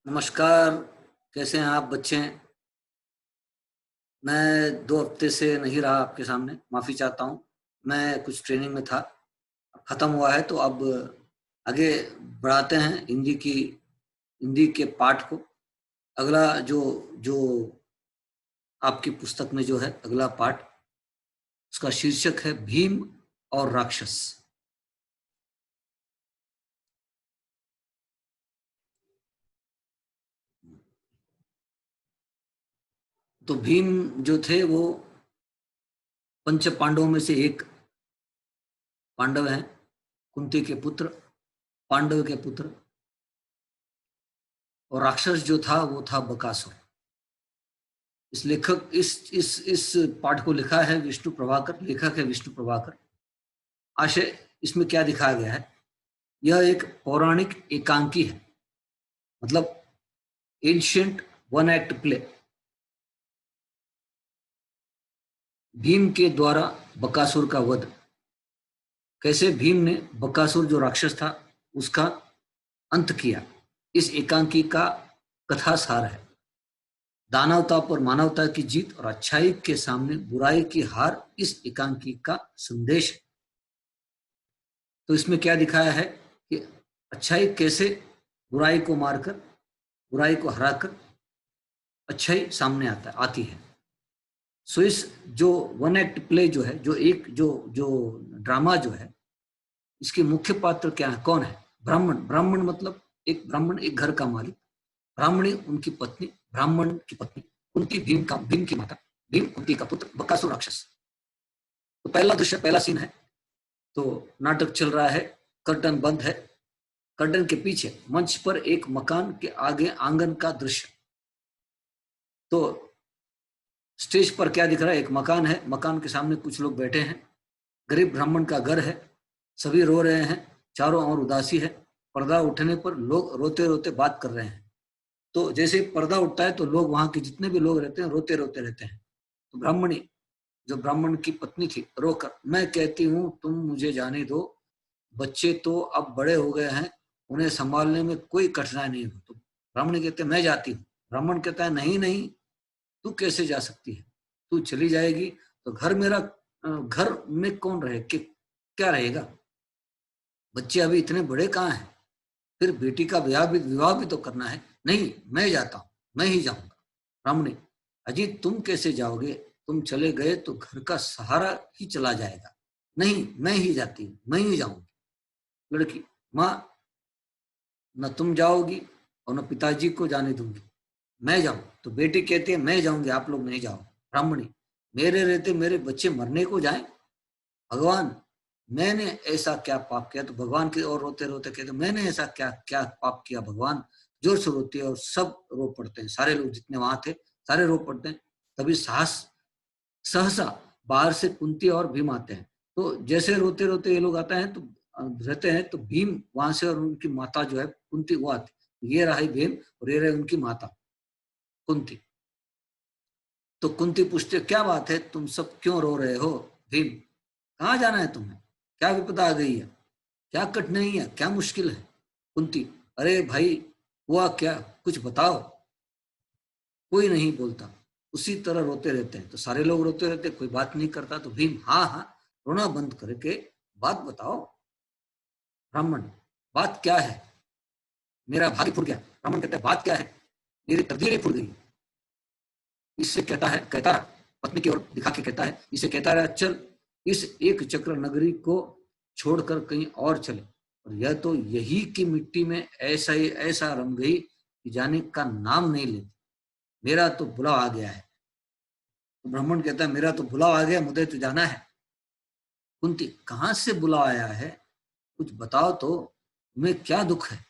नमस्कार। कैसे हैं आप बच्चे? मैं 2 हफ्ते से नहीं रहा आपके सामने, माफ़ी चाहता हूँ। मैं कुछ ट्रेनिंग में था, ख़त्म हुआ है तो अब आगे बढ़ाते हैं हिंदी के पाठ को। अगला जो जो आपकी पुस्तक में जो है अगला पाठ, उसका शीर्षक है भीम और राक्षस। तो भीम जो थे वो पंच पांडवों में से एक पांडव हैं, कुंती के पुत्र, पांडव के पुत्र। और राक्षस जो था वो था बकासुर। इस लेखक इस पाठ को लिखा है विष्णु प्रभाकर, लेखक है विष्णु प्रभाकर। आशय इसमें क्या दिखाया गया है, यह एक पौराणिक एकांकी है, मतलब ancient one act play. Bhim के द्वारा बकासुर का वध, कैसे भीम ने बकासुर जो राक्षस था उसका अंत किया, इस एकांकी का कथा सार है। दानवता पर मानवता की जीत और अच्छाई के सामने बुराई की हार इस एकांकी का संदेश है। तो इसमें क्या दिखाया है कि अच्छाई कैसे बुराई को मारकर, बुराई को हराकर अच्छाई सामने आती है। सो इस जो वन एक्ट प्ले जो है, जो एक जो जो ड्रामा जो है, इसके मुख्य पात्र क्या है, कौन है? ब्राह्मण। ब्राह्मण मतलब एक ब्राह्मण, एक घर का मालिक, ब्राह्मणी उनकी पत्नी, ब्राह्मण की पत्नी कुंती, भीम की माता, भीम कुंती का पुत्र, बकासुर राक्षस। तो पहला दृश्य, पहला सीन है। तो नाटक चल रहा है, कर्टन बंद है, कर्टन के पीछे मंच पर एक मकान के आगे आंगन का दृश्य। तो स्टेज पर क्या दिख रहा है, एक मकान है, मकान के सामने कुछ लोग बैठे हैं। गरीब ब्राह्मण का घर है, सभी रो रहे हैं, चारों ओर उदासी है। पर्दा उठने पर लोग रोते रोते बात कर रहे हैं। तो जैसे पर्दा उठता है तो लोग, वहां के जितने भी लोग रहते हैं, रोते रोते रहते हैं। तो ब्राह्मणी, जो ब्राह्मण की पत्नी थी, रोकर, मैं कहती हूँ तुम मुझे जाने दो, बच्चे तो अब बड़े हो गए हैं, उन्हें संभालने में कोई कठिनाई नहीं हो। तो ब्राह्मण कहते मैं जाती हूँ। ब्राह्मण कहता है नहीं नहीं, तू कैसे जा सकती है, तू चली जाएगी तो घर मेरा, घर में कौन रहे, कि क्या रहेगा? बच्चे अभी इतने बड़े कहाँ हैं, फिर बेटी का विवाह भी तो करना है। नहीं, मैं जाता हूँ, मैं ही जाऊंगा। ब्राह्मणी, अजीत तुम कैसे जाओगे, तुम चले गए तो घर का सहारा ही चला जाएगा। नहीं, मैं ही जाती हूँ, मैं ही जाऊंगी। लड़की, माँ, न तुम जाओगी और न पिताजी को जाने दूंगी, मैं जाऊं। तो बेटी कहती है मैं जाऊंगी, आप लोग नहीं जाओ। ब्राह्मणी, मेरे रहते मेरे बच्चे मरने को जाएं, भगवान मैंने ऐसा क्या पाप किया? तो भगवान की ओर रोते रोते कहते मैंने ऐसा क्या क्या पाप किया? भगवान जोर से रोती है और सब रो पड़ते हैं, सारे लोग जितने वहां थे सारे रो पड़ते हैं। तभी साहस सहसा बाहर से कुंती और भीम आते हैं। तो जैसे रोते रोते ये लोग आता है तो रहते हैं, तो भीम वहां से और उनकी माता जो है कुंती वो आती, ये रही भीम और ये रही उनकी माता कुंती। तो कुंती पूछते क्या बात है, तुम सब क्यों रो रहे हो? भीम, कहाँ जाना है तुम्हें, क्या विपदा आ गई है, क्या कठिनाई है, क्या मुश्किल है? कुंती, अरे भाई हुआ क्या, कुछ बताओ। कोई नहीं बोलता, उसी तरह रोते रहते हैं। तो सारे लोग रोते रहते, कोई बात नहीं करता। तो भीम, हाँ हाँ, रोना बंद करके बात बताओ। ब्राह्मण, बात क्या है? मेरा भाग्य फूट गया। ब्राह्मण कहता है बात क्या है, मेरी तकदीर ही फूट गई। इससे कहता पत्नी की ओर दिखा के कहता है, इसे कहता रहा चल इस एक चक्र नगरी को छोड़कर कहीं और चले, और यह तो यही की मिट्टी में ऐसा ही ऐसा रम गई कि जाने का नाम नहीं लेती। मेरा तो बुलाव आ गया है। तो ब्राह्मण कहता है मेरा तो बुलाव आ गया, मुझे तो जाना है। कुंती, कहां से बुलाव आया है, कुछ बताओ तो, तुम्हें क्या दुख है,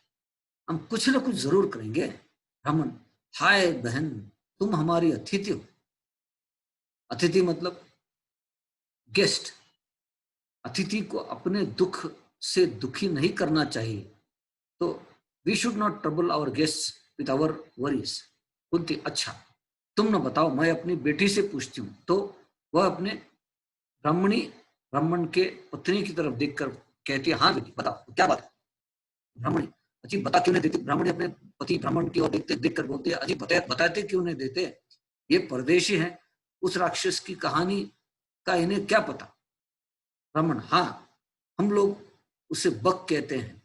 हम कुछ ना कुछ जरूर करेंगे। ब्राह्मण, हाय बहन, तुम हमारी अतिथि हो। अतिथि मतलब गेस्ट। अतिथि को अपने दुख से दुखी नहीं करना चाहिए। तो we should not trouble our guest with our worries. Kunti, अच्छा तुम न बताओ, मैं अपनी बेटी से पूछती हूँ। तो वह अपने ब्राह्मणी, ब्राह्मण के पत्नी की तरफ देखकर कहती है हाँ बेटी बताओ क्या बात है? ब्राह्मणी, अजी बता क्यों नहीं देते? ब्राह्मण अपने पति ब्राह्मण की ओर देखते देख कर बोलते, अजी बताते क्यों नहीं देते? ये परदेशी है, उस राक्षस की कहानी का इन्हें क्या पता? ब्राह्मण, हाँ, हम लोग उसे बक कहते हैं,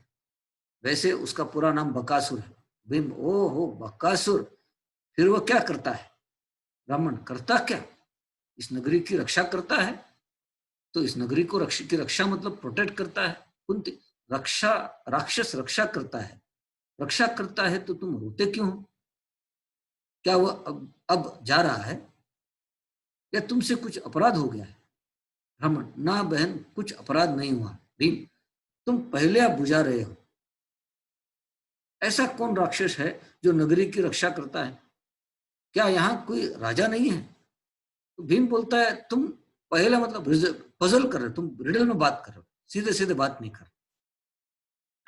वैसे उसका पूरा नाम बकासुर है। भीम, ओ हो बकासुर, फिर वो क्या करता है? ब्राह्मण, करता क्या? इस नगरी की रक्षा करता है। तो इस नगरी को की रक्षा मतलब प्रोटेक्ट करता है। कुंती, रक्षा, राक्षस रक्षा करता है, रक्षा करता है तो तुम रोते क्यों हो? क्या वो अब जा रहा है या तुमसे कुछ अपराध हो गया है? ब्राह्मण, ना बहन, कुछ अपराध नहीं हुआ। भीम, तुम पहले आप बुझा रहे हो। ऐसा कौन राक्षस है जो नगरी की रक्षा करता है? क्या यहाँ कोई राजा नहीं है? तो भीम बोलता है, तुम पहले मतलब पजल कर रहे हो, तुम रिडल में बात कर रहे हो, सीधे सीधे बात नहीं कर रहे।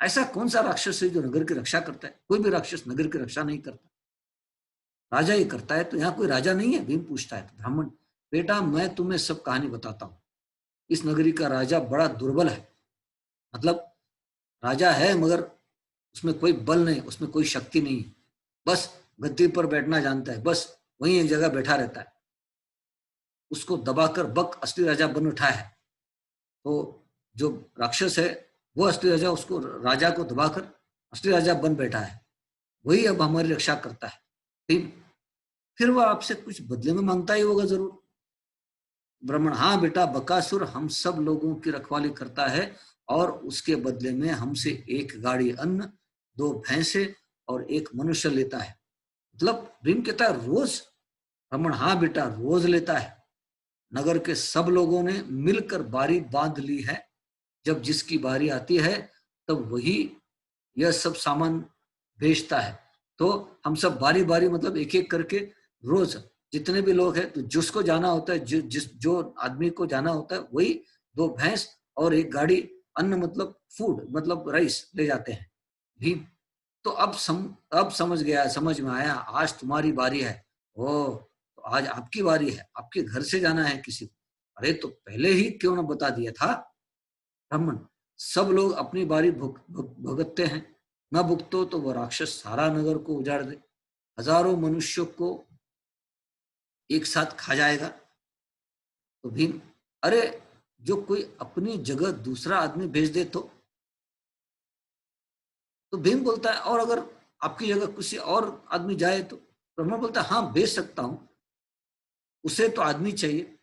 ऐसा कौन सा राक्षस है जो नगर की रक्षा करता है? कोई भी राक्षस नगर की रक्षा नहीं करता, राजा ही करता है। तो यहाँ कोई राजा नहीं है? भीम पूछता है। तो ब्राह्मण, बेटा मैं तुम्हें सब कहानी बताता हूँ। इस नगरी का राजा बड़ा दुर्बल है, मतलब राजा है मगर उसमें कोई बल नहीं, उसमें कोई शक्ति नहीं है, बस गद्दी पर बैठना जानता है, बस वहीं एक जगह बैठा रहता है। उसको दबाकर बक असली राजा बन उठा है। तो जो राक्षस है वो असली राजा, उसको राजा को दबाकर असली राजा बन बैठा है, वही अब हमारी रक्षा करता है। फिर वह आपसे कुछ बदले में मांगता ही होगा जरूर। ब्राह्मण, हाँ बेटा, बकासुर हम सब लोगों की रखवाली करता है और उसके बदले में हमसे एक गाड़ी अन्न, 2 भैंसे और एक मनुष्य लेता है। मतलब भीम कहता है रोज? ब्राह्मण, हाँ बेटा, रोज लेता है। नगर के सब लोगों ने मिलकर बारी बांध ली है, जब जिसकी बारी आती है तब वही यह सब सामान बेचता है। तो हम सब बारी बारी मतलब एक एक करके रोज जितने भी लोग हैं, तो जिसको जाना होता है, जो आदमी को जाना होता है, वही 2 भैंस और एक गाड़ी अन्न मतलब फूड मतलब राइस ले जाते हैं। भीम, तो अब समझ में आया, आज तुम्हारी बारी है। ओ, तो आज आपकी बारी है, आपके घर से जाना है किसी को। अरे तो पहले ही क्यों ना बता दिया था? ब्राह्मण, सब लोग अपनी बारी भुगतते हैं, न भुगतो तो वो राक्षस सारा नगर को उजाड़ दे, हजारों मनुष्यों को एक साथ खा जाएगा। तो भीम, अरे जो कोई अपनी जगह दूसरा आदमी भेज दे तो भीम बोलता है, और अगर आपकी जगह किसी और आदमी जाए तो? ब्रह्मा बोलता है, हाँ भेज सकता हूं, उसे तो आदमी चाहिए,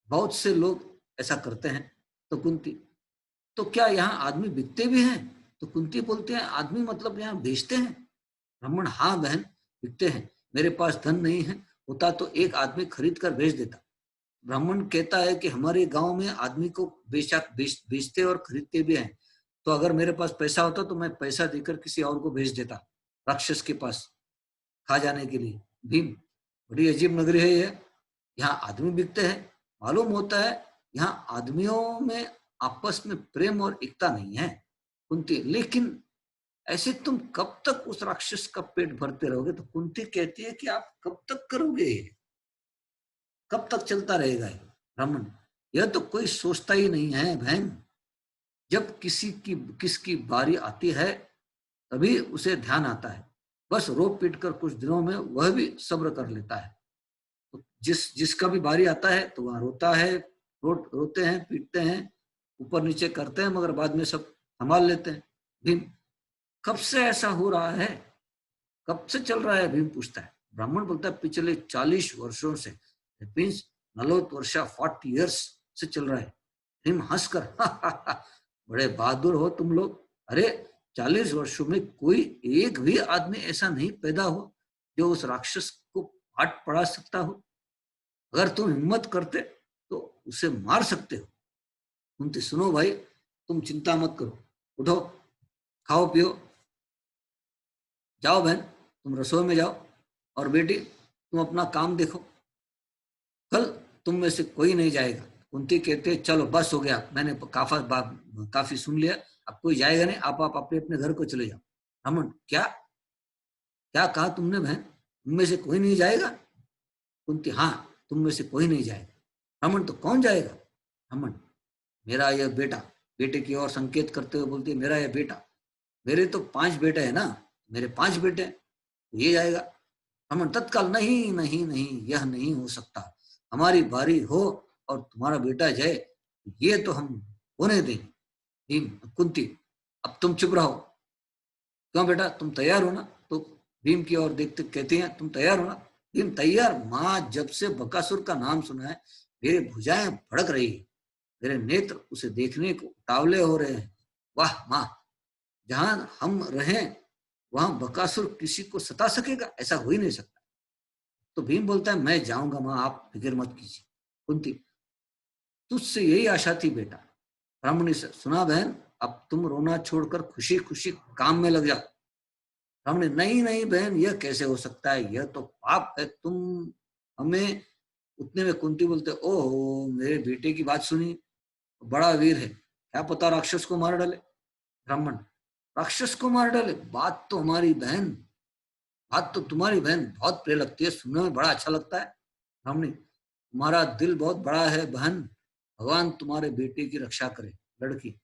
बहुत से लोग ऐसा करते हैं। तो कुंती, तो क्या यहाँ आदमी बिकते भी हैं? तो कुंती बोलते हैं, आदमी मतलब यहाँ बेचते हैं? ब्राह्मण, हाँ बहन, बिकते हैं, मेरे पास धन नहीं है, होता तो एक आदमी खरीद कर भेज देता। ब्राह्मण कहता है कि हमारे गांव में आदमी को बेचते और खरीदते भी हैं, तो अगर मेरे पास पैसा होता तो मैं पैसा देकर किसी और को भेज देता राक्षस के पास खा जाने के लिए। भीम, बड़ी अजीब नगरी है ये, यहाँ आदमी बिकते हैं। मालूम होता है यहाँ आदमियों में आपस में प्रेम और एकता नहीं है। कुंती, लेकिन ऐसे तुम कब तक उस राक्षस का पेट भरते रहोगे? तो कुंती कहती है कि आप कब तक करोगे, कब तक चलता रहेगा ये? ब्राह्मण, यह तो कोई सोचता ही नहीं है बहन, जब किसकी बारी आती है तभी उसे ध्यान आता है, बस रो पीट कर कुछ दिनों में वह भी सब्र कर लेता है। तो जिसका भी बारी आता है तो वहां रोता है, रोते हैं, पीटते हैं, ऊपर नीचे करते हैं, मगर बाद में सब संभाल लेते हैं। भीम, कब से ऐसा हो रहा है, कब से चल रहा है? भीम पूछता है। ब्राह्मण बोलता है, पिछले 40 वर्षों से, मीन्स 40 वर्ष, 40 ईयर्स से चल रहा है। भीम हंसकर, बड़े बहादुर हो तुम लोग। अरे 40 वर्षों में कोई एक भी आदमी ऐसा नहीं पैदा हो जो उस राक्षस को पाठ पढ़ा सकता हो। अगर तुम हिम्मत करते तो उसे मार सकते हो। कुंती, सुनो भाई, तुम चिंता मत करो, उठो, खाओ पियो, जाओ बहन, तुम रसोई में जाओ, और बेटी तुम अपना काम देखो, कल तुम में से कोई नहीं जाएगा। कुंती कहते, चलो बस हो गया, मैंने काफी सुन लिया, अब कोई जाएगा नहीं, आप अपने अपने घर को चले जाओ। रमन, क्या क्या कहा तुमने बहन, तुम में से कोई नहीं जाएगा? कुंती, हाँ, तुम में से कोई नहीं जाएगा। रमन, तो कौन जाएगा? रमन, मेरा यह बेटा, बेटे की ओर संकेत करते हुए बोलती है, मेरा यह बेटा, मेरे तो 5 बेटे हैं ना, मेरे 5 बेटे हैं, ये जाएगा। ब्राह्मण तत्काल, नहीं नहीं नहीं, यह नहीं हो सकता, हमारी बारी हो और तुम्हारा बेटा जाए, ये तो हम होने देंगे। भीम, कुंती, अब तुम चुप रहो। क्यों बेटा, तुम तैयार हो ना? तो भीम की ओर देखते कहते हैं, तुम तैयार हो ना? भीम, तैयार। माँ, जब से बकासुर का नाम सुना है मेरी भुजाएं भड़क रही है, मेरे नेत्र उसे देखने को उतावले हो रहे हैं। वाह माँ, जहां हम रहें वहां बकासुर किसी को सता सकेगा? ऐसा हो ही नहीं सकता। तो भीम बोलता है, मैं जाऊंगा माँ, आप फिक्र मत कीजिए। कुंती, तुझसे यही आशा थी बेटा। ब्राह्मणी से, सुना बहन, अब तुम रोना छोड़कर खुशी खुशी काम में लग जाओ। ब्राह्मणी, नहीं नहीं बहन, यह कैसे हो सकता है, यह तो पाप है, तुम हमें। उतने में कुंती बोलते, ओहो, मेरे बेटे की बात सुनी, बड़ा वीर है, क्या पता राक्षस को मार डाले। ब्राह्मण, राक्षस को मार डाले? बात तो हमारी बहन, बात तो तुम्हारी बहन बहुत प्रिय लगती है, सुनने में बड़ा अच्छा लगता है। ब्राह्मणी, तुम्हारा दिल बहुत बड़ा है बहन, भगवान तुम्हारे बेटे की रक्षा करे। लड़की,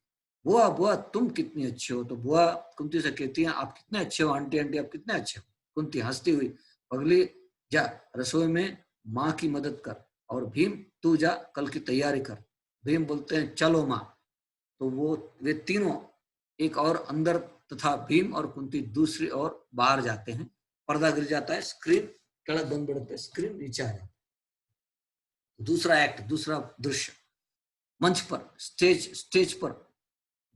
बुआ बुआ तुम कितनी अच्छी हो। तो बुआ कुंती से कहती है, आप कितने अच्छे हो आंटी, आंटी आप कितने अच्छे हो। कुंती हंसती हुई, पगली जा रसोई में माँ की मदद कर, और भीम तू जा कल की तैयारी कर। भीम बोलते हैं, चलो माँ। तो वो वे तीनों, एक और अंदर तथा भीम और कुंती दूसरी ओर बाहर जाते हैं। पर्दा गिर जाता है, स्क्रीन कड़क बंद पड़ता है, स्क्रीन नीचे आ जाता है। दूसरा एक्ट, दूसरा दृश्य, मंच पर, स्टेज पर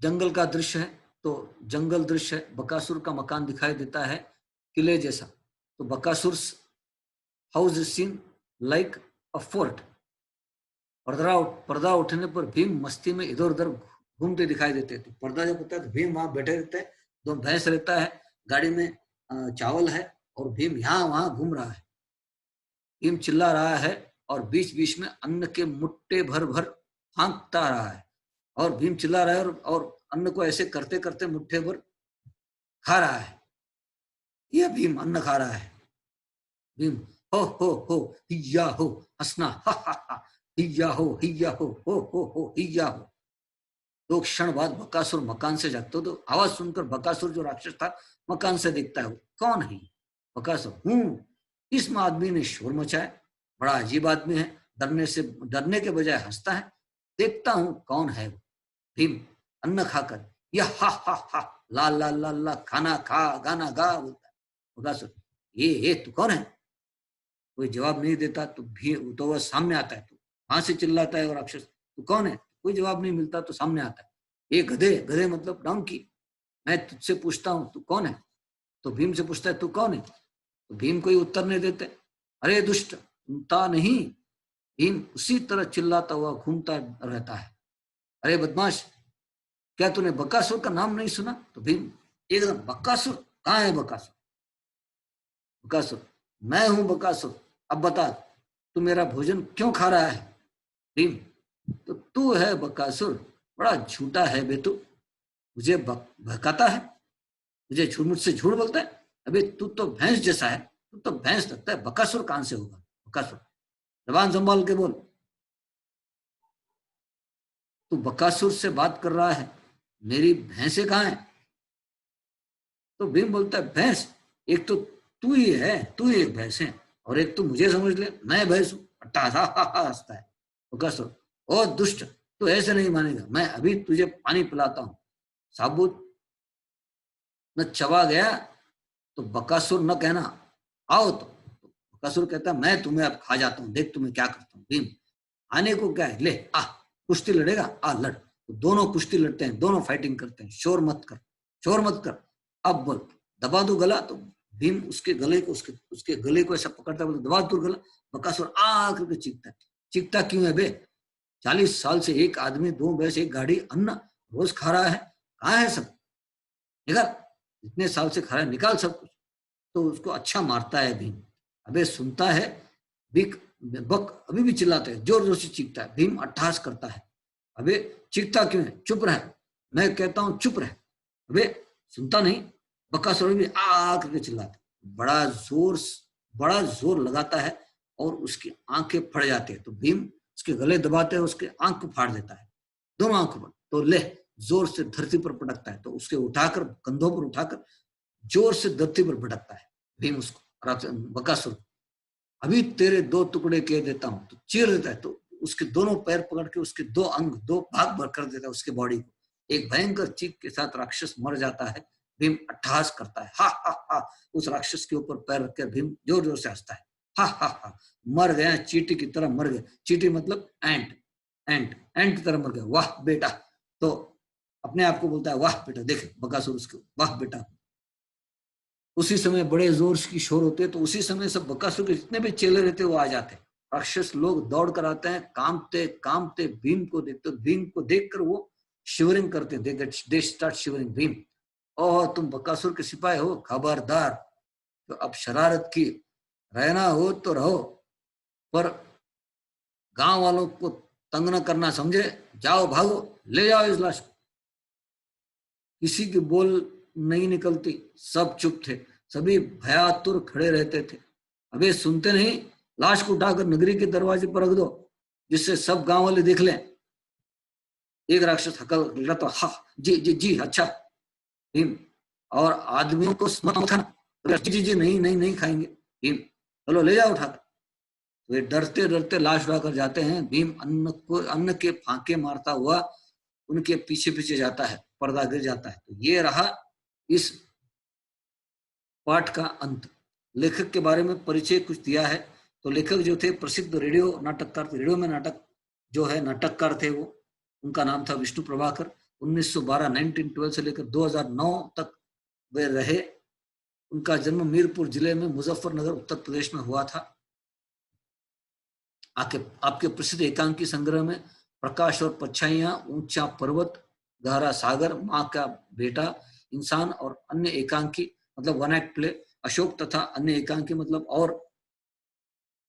जंगल का दृश्य है। तो जंगल दृश्य है, बकासुर का मकान दिखाई देता है किले जैसा। तो Bakasur house is seen like a fort. पर्दा उठने पर भीम मस्ती में इधर उधर घूमते दिखाई देते थे। पर्दा जब होता है तो भीम वहां बैठे रहते हैं, दो भैंस रहता है, गाड़ी में चावल है, और भीम यहाँ वहां घूम रहा है। भीम चिल्ला रहा है और बीच बीच में अन्न के मुट्ठे भर भर फांकता रहा है। और भीम चिल्ला रहा है और अन्न को ऐसे करते करते मुट्ठे भर खा रहा है। यह भीम अन्न खा रहा है। भीम, हो हिया हो, हंसना, हा हा हा, हिया हो हिया हो। 2 क्षण बाद बकासुर मकान से जागता, तो आवाज सुनकर बकासुर जो राक्षस था मकान से देखता है, कौन है? बकासुर, हूँ। इस आदमी ने शोर मचाया, बड़ा अजीब आदमी है, डरने के बजाय हंसता है। देखता हूं कौन है वो। भीम अन्न खाकर, यह हा ला ला ला ला, खाना खा गाना गा बोलता है। बकासुर, ये तू कौन है? कोई जवाब नहीं देता। तो वह सामने आता है, तो वहां से चिल्लाता है वो राक्षस, तू कौन है? कोई जवाब नहीं मिलता तो सामने आता है, ये गधे, गधे मतलब डोंकी, मैं तुझसे पूछता हूँ तू कौन है? तो भीम से पूछता है, तू कौन है? तो भीम कोई उत्तर नहीं देते। अरे दुष्ट, सुनता नहीं? भीम उसी तरह चिल्लाता हुआ घूमता रहता है। अरे बदमाश, क्या तूने बकासुर का नाम नहीं सुना? तो भीम एकदम, बकासुर कहाँ है? बकासुर, बकासुर, मैं हूं बकासुर, अब बता तू मेरा भोजन क्यों खा रहा है? भीम, तो तू है बकासुर, बड़ा झूठा है बे तू, मुझे बहकाता है, मुझे मुझसे झूठ बोलता है। अबे तू तो भैंस जैसा है, तू तो भैंस लगता है, बकासुर कहां से होगा? बकासुर, जबान संभाल के बोल, तू बकासुर से बात कर रहा है, मेरी भैंसे कहाँ है? तो भीम बोलता है, भैंस, एक तो तू ही है, तू ही एक भैंस है, और एक तू मुझे समझ ले मैं भैंस हूँ। हंसता है बकासुर, ओ दुष्ट, तू ऐसे नहीं मानेगा, मैं अभी तुझे पानी पिलाता हूँ। साबुत न चबा गया तो बकासुर न कहना आओ। तो बकासुर कहता, मैं तुम्हें अब खा जाता हूँ, देख तुम्हें क्या करता हूँ। भीम, आने को क्या है, ले आ, कुश्ती लड़ेगा, आ लड़। तो दोनों कुश्ती लड़ते हैं, दोनों फाइटिंग करते हैं। शोर मत कर, शोर मत कर, अब बोल, दबा दो गला। तो भीम उसके गले को उसके गले को ऐसा पकड़ता है, दबा दो गला। बकासुर आ करके चीखता है। चीखता क्यों है बे? 40 साल से एक आदमी, 2 भैंस, एक गाड़ी अन्न रोज खा रहा है, कहाँ है सब? निकाल, इतने साल से खा रहा है, निकाल सब कुछ। तो उसको अच्छा मारता है भीम। अबे सुनता है, बिक बक अभी भी चिल्लाता है, जोर जोर से चीखता है। भीम अट्टहास करता है, अबे चीखता क्यों है, चुप रह, मैं कहता हूं चुप रह। अबे सुनता नहीं? बकासुर भी आ करके चिल्लाता, बड़ा जोर लगाता है, और उसकी आंखें फट जाती है। तो भीम उसके गले दबाते हैं, उसके आंख को फाड़ देता है, दोनों आंखों पर। तो ले, जोर से धरती पर पटकता है तो उसके उठाकर कंधों पर उठाकर जोर से धरती पर पटकता है भीम उसको, बकासुर। अभी तेरे 2 टुकड़े किए देता हूं, तो चीर देता है। तो उसके दोनों पैर पकड़ के उसके 2 अंग 2 भाग भर कर देता है उसके बॉडी को। एक भयंकर चीख के साथ राक्षस मर जाता है। भीम अट्टहास करता है, हा हा हा। उस राक्षस के ऊपर पैर रखकर भीम जोर जोर से हंसता है, हा हा हा। मर गया, चींटी की तरह मर गया। चींटी मतलब एंट, एंट की तरह मर गया। वाह बेटा। तो अपने आप को बोलता है वाह बेटा, देख बकासुर उसको, वाह बेटा। उसी समय बड़े जोर की शोर होते हैं, तो उसी समय सब बकासुर के जितने भी चेले रहते हैं वो आ जाते हैं। राक्षस लोग दौड़ कर आते हैं, कांपते कांपते भीम को देखते। भीम को देखकर वो शिवरिंग करते हैं, दे स्टार्ट शिवरिंग। भीम, ओह तुम बकासुर के सिपाही हो, खबरदार। तो अब शरारत की, रहना हो तो रहो, पर गांव वालों को तंग न करना, समझे? जाओ भागो, ले जाओ इस लाश को। किसी की बोल नहीं निकलती, सब चुप थे, सभी भयातुर खड़े रहते थे। अबे सुनते नहीं, लाश को उठाकर नगरी के दरवाजे पर रख दो, जिससे सब गांव वाले देख लें। एक राक्षस हकल तो हा, जी जी जी, अच्छा भीम। और आदमियों को जी जी नहीं नहीं नहीं खाएंगे। भीम, चलो ले जाओ उठाकर। वे डरते डरते लाश उठाकर जाते हैं। भीम अन्न के फांके मारता हुआ उनके पीछे पीछे जाता है, पर्दा गिर जाता है। तो ये रहा इस पाठ का अंत। लेखक के बारे में परिचय कुछ दिया है। तो लेखक जो थे प्रसिद्ध रेडियो नाटककार, रेडियो में नाटक जो है नाटककार थे वो, उनका नाम था विष्णु प्रभाकर। 1912 से लेकर 2009 तक वे रहे। उनका जन्म मीरपुर जिले में मुजफ्फरनगर उत्तर प्रदेश में हुआ था। आपके प्रसिद्ध एकांकी संग्रह में प्रकाश और परछाइयां, ऊंचा पर्वत, गहरा सागर, माँ का बेटा, इंसान और अन्य एकांकी मतलब वन एक्ट प्ले, अशोक तथा अन्य एकांकी मतलब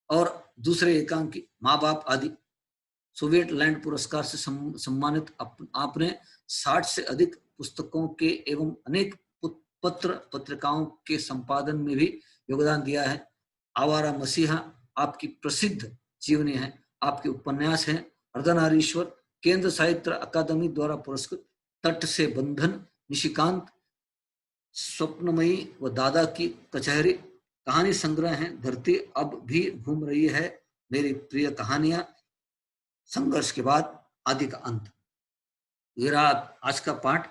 और दूसरे एकांकी, माँ बाप आदि। सोवियत लैंड पुरस्कार से सम्मानित आपने 60 से अधिक पुस्तकों के एवं अनेक पत्र पत्रिकाओं के संपादन में भी योगदान दिया है। आवारा मसीहा आपकी प्रसिद्ध जीवनी है। आपके उपन्यास हैं अर्धनारीश्वर, केंद्र साहित्य अकादमी द्वारा पुरस्कृत, तट से बंधन, निशिकांत, स्वप्नमयी व दादा की कचहरी। कहानी संग्रह है धरती अब भी घूम रही है, मेरी प्रिय कहानियां, संघर्ष के बाद, आदि का अंत। ये रहा आज का पाठ।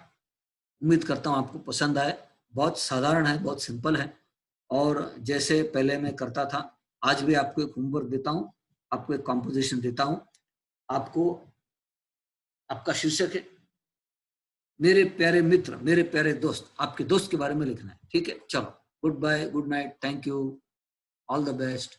उम्मीद करता हूं आपको पसंद आए। बहुत साधारण है, बहुत सिंपल है, और जैसे पहले मैं करता था आज भी आपको एक होमवर्क देता हूं, आपको एक कॉम्पोजिशन देता हूं। आपको, आपका शीर्षक है मेरे प्यारे मित्र, मेरे प्यारे दोस्त। आपके दोस्त के बारे में लिखना है, ठीक है? चलो, good bye, good night, thank you, all the best.